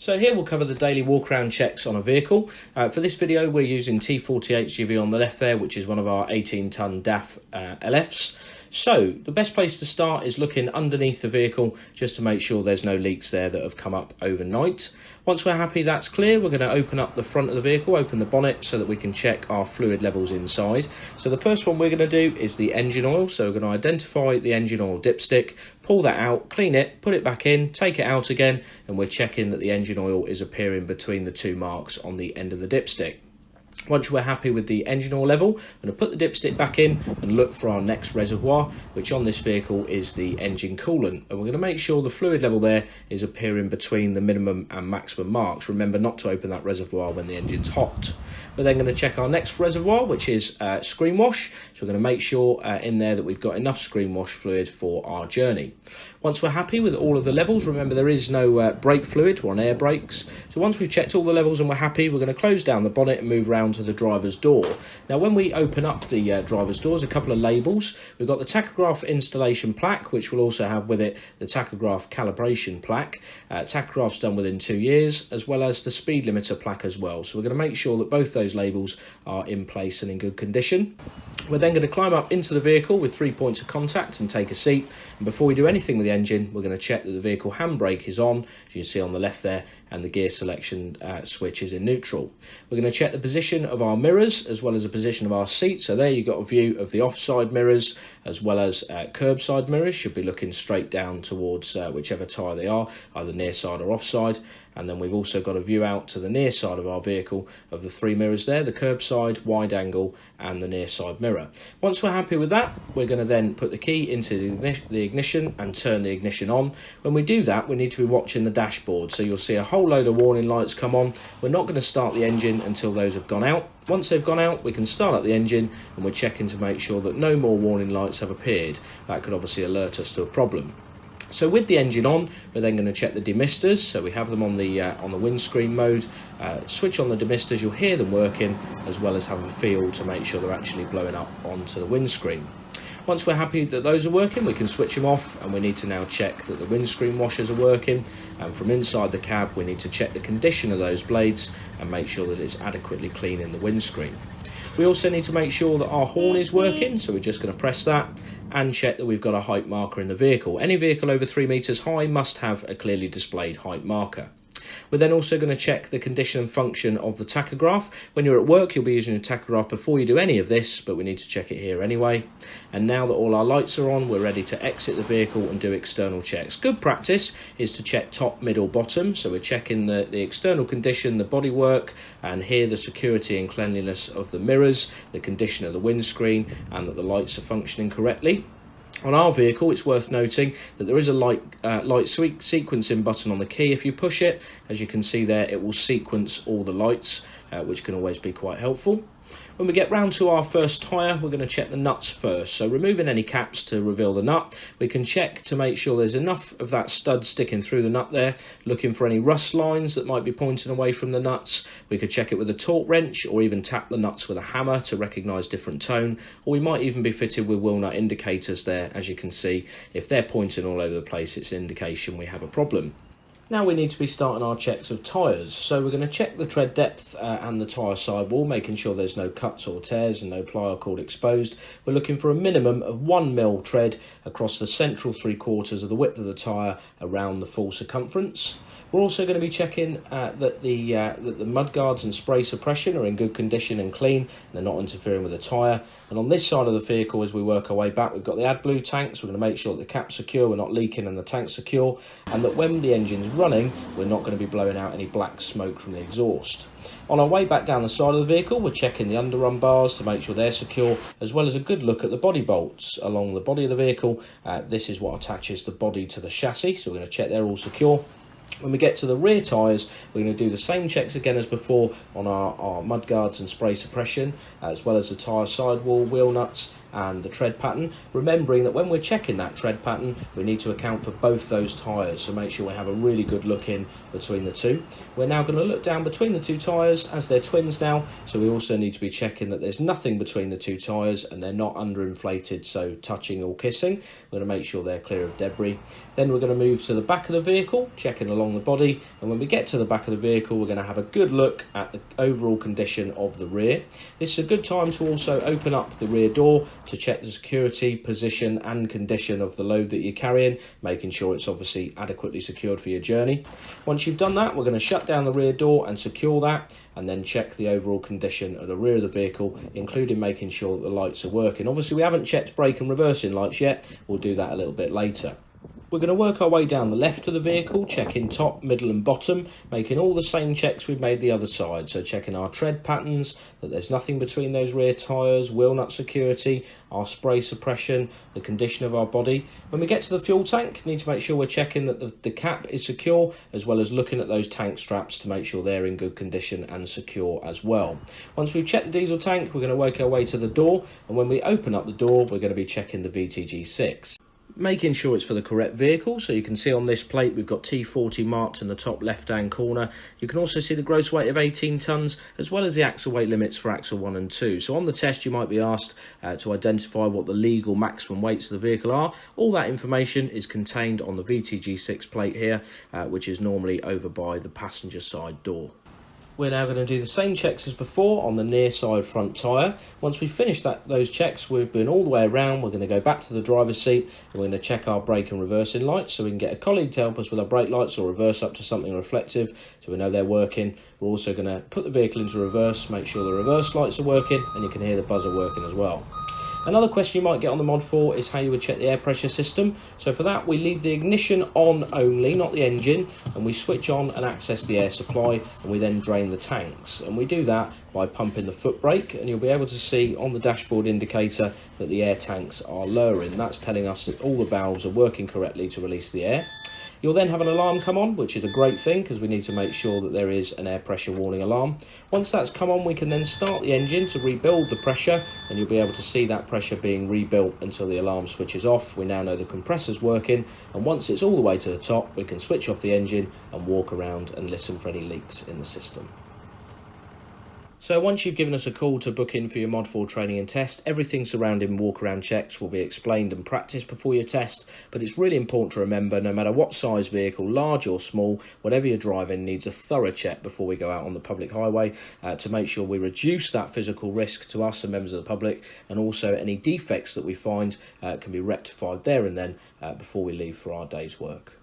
So here we'll cover the daily walk-around checks on a vehicle. For this video we're using T48GV on the left there, which is one of our 18-ton DAF LFs. So the best place to start is looking underneath the vehicle just to make sure there's no leaks there that have come up overnight. Once we're happy that's clear, we're going to open up the front of the vehicle, open the bonnet so that we can check our fluid levels inside. So the first one we're going to do is the engine oil. So we're going to identify the engine oil dipstick, pull that out, clean it, put it back in, take it out again, and we're checking that the engine oil is appearing between the two marks on the end of the dipstick. Once we're happy with the engine oil level, I'm going to put the dipstick back in and look for our next reservoir, which on this vehicle is the engine coolant. And we're going to make sure the fluid level there is appearing between the minimum and maximum marks. Remember not to open that reservoir when the engine's hot. We're then going to check our next reservoir, which is screen wash. So we're going to make sure in there that we've got enough screen wash fluid for our journey. Once we're happy with all of the levels, remember there is no brake fluid, we're on air brakes. So once we've checked all the levels and we're happy, we're going to close down the bonnet and move around to the driver's door. Now when we open up the driver's door, there's a couple of labels. We've got the tachograph installation plaque, which will also have with it the tachograph calibration plaque. Tachograph's done within 2 years, as well as the speed limiter plaque as well. So we're going to make sure that both those labels are in place and in good condition. We're then going to climb up into the vehicle with 3 points of contact and take a seat. And before we do anything with the engine, we're going to check that the vehicle handbrake is on, as you can see on the left there, and the gear selection switch is in neutral. We're going to check the position of our mirrors as well as the position of our seat. So there you've got a view of the offside mirrors as well as curbside mirrors. Should be looking straight down towards whichever tyre they are, either near side or offside. And then we've also got a view out to the near side of our vehicle of the 3 mirrors there, the curbside, wide angle and the near side mirror. Once we're happy with that, we're going to then put the key into the ignition and turn the ignition on. When we do that, we need to be watching the dashboard. So you'll see a whole load of warning lights come on. We're not going to start the engine until those have gone out. Once they've gone out, we can start up the engine and we're checking to make sure that no more warning lights have appeared. That could obviously alert us to a problem. So with the engine on, we're then going to check the demisters. So we have them on the windscreen mode. Switch on the demisters, you'll hear them working, as well as have a feel to make sure they're actually blowing up onto the windscreen. Once we're happy that those are working, we can switch them off, and we need to now check that the windscreen washers are working. And from inside the cab, we need to check the condition of those blades and make sure that it's adequately clean in the windscreen. We also need to make sure that our horn is working, so we're just going to press that and check that we've got a height marker in the vehicle. Any vehicle over 3 meters high must have a clearly displayed height marker. We're then also going to check the condition and function of the tachograph. When you're at work, you'll be using a tachograph before you do any of this, but we need to check it here anyway. And now that all our lights are on, we're ready to exit the vehicle and do external checks. Good practice is to check top, middle, bottom. So we're checking the external condition, the bodywork, and here the security and cleanliness of the mirrors, the condition of the windscreen, and that the lights are functioning correctly. On our vehicle, it's worth noting that there is a light sequencing button on the key. If you push it, as you can see there, it will sequence all the lights, which can always be quite helpful. When we get round to our first tyre, we're going to check the nuts first. So removing any caps to reveal the nut, we can check to make sure there's enough of that stud sticking through the nut there, looking for any rust lines that might be pointing away from the nuts. We could check it with a torque wrench or even tap the nuts with a hammer to recognise different tone, or we might even be fitted with wheel nut indicators there. As you can see, if they're pointing all over the place, it's an indication we have a problem. Now we need to be starting our checks of tyres. So we're going to check the tread depth and the tyre sidewall, making sure there's no cuts or tears and no ply or cord exposed. We're looking for a minimum of 1 mil tread across the central 3/4 of the width of the tyre around the full circumference. We're also going to be checking that the mudguards and spray suppression are in good condition and clean, and they're not interfering with the tyre. And on this side of the vehicle, as we work our way back, we've got the AdBlue tanks. We're going to make sure that the cap's secure, we're not leaking and the tank's secure, and that when the engine's running, we're not going to be blowing out any black smoke from the exhaust. On our way back down the side of the vehicle, we're checking the underrun bars to make sure they're secure, as well as a good look at the body bolts along the body of the vehicle. This is what attaches the body to the chassis, so we're going to check they're all secure. When we get to the rear tyres, we're going to do the same checks again as before on our mudguards and spray suppression, as well as the tyre sidewall, wheel nuts and the tread pattern, remembering that when we're checking that tread pattern, we need to account for both those tyres, so make sure we have a really good look in between the two. We're now going to look down between the two tyres as they're twins now, so we also need to be checking that there's nothing between the two tyres and they're not underinflated, so touching or kissing. We're going to make sure they're clear of debris. Then we're going to move to the back of the vehicle, checking along the body, and when we get to the back of the vehicle, we're going to have a good look at the overall condition of the rear. This is a good time to also open up the rear door to check the security, position and condition of the load that you're carrying, making sure it's obviously adequately secured for your journey. Once you've done that, we're going to shut down the rear door and secure that, and then check the overall condition of the rear of the vehicle, including making sure that the lights are working. Obviously we haven't checked brake and reversing lights yet, we'll do that a little bit later. We're going to work our way down the left of the vehicle, checking top, middle and bottom, making all the same checks we've made the other side. So checking our tread patterns, that there's nothing between those rear tyres, wheel nut security, our spray suppression, the condition of our body. When we get to the fuel tank, need to make sure we're checking that the cap is secure, as well as looking at those tank straps to make sure they're in good condition and secure as well. Once we've checked the diesel tank, we're going to work our way to the door, and when we open up the door, we're going to be checking the VTG6. Making sure it's for the correct vehicle, so you can see on this plate we've got T40 marked in the top left hand corner. You can also see the gross weight of 18 tonnes, as well as the axle weight limits for axle 1 and 2. So on the test you might be asked to identify what the legal maximum weights of the vehicle are. All that information is contained on the VTG6 plate here, which is normally over by the passenger side door. We're now going to do the same checks as before on the near side front tyre. Once we finish those checks, we've been all the way around. We're going to go back to the driver's seat and we're going to check our brake and reversing lights, so we can get a colleague to help us with our brake lights or reverse up to something reflective so we know they're working. We're also going to put the vehicle into reverse, make sure the reverse lights are working, and you can hear the buzzer working as well. Another question you might get on the Mod 4 is how you would check the air pressure system. So for that, we leave the ignition on only, not the engine, and we switch on and access the air supply, and we then drain the tanks. And we do that by pumping the foot brake, and you'll be able to see on the dashboard indicator that the air tanks are lowering. That's telling us that all the valves are working correctly to release the air. You'll then have an alarm come on, which is a great thing because we need to make sure that there is an air pressure warning alarm. Once that's come on, we can then start the engine to rebuild the pressure, and you'll be able to see that pressure being rebuilt until the alarm switches off. We now know the compressor's working, and once it's all the way to the top, we can switch off the engine and walk around and listen for any leaks in the system. So once you've given us a call to book in for your Mod 4 training and test, everything surrounding walk-around checks will be explained and practiced before your test, but it's really important to remember no matter what size vehicle, large or small, whatever you're driving needs a thorough check before we go out on the public highway to make sure we reduce that physical risk to us and members of the public, and also any defects that we find can be rectified there and then before we leave for our day's work.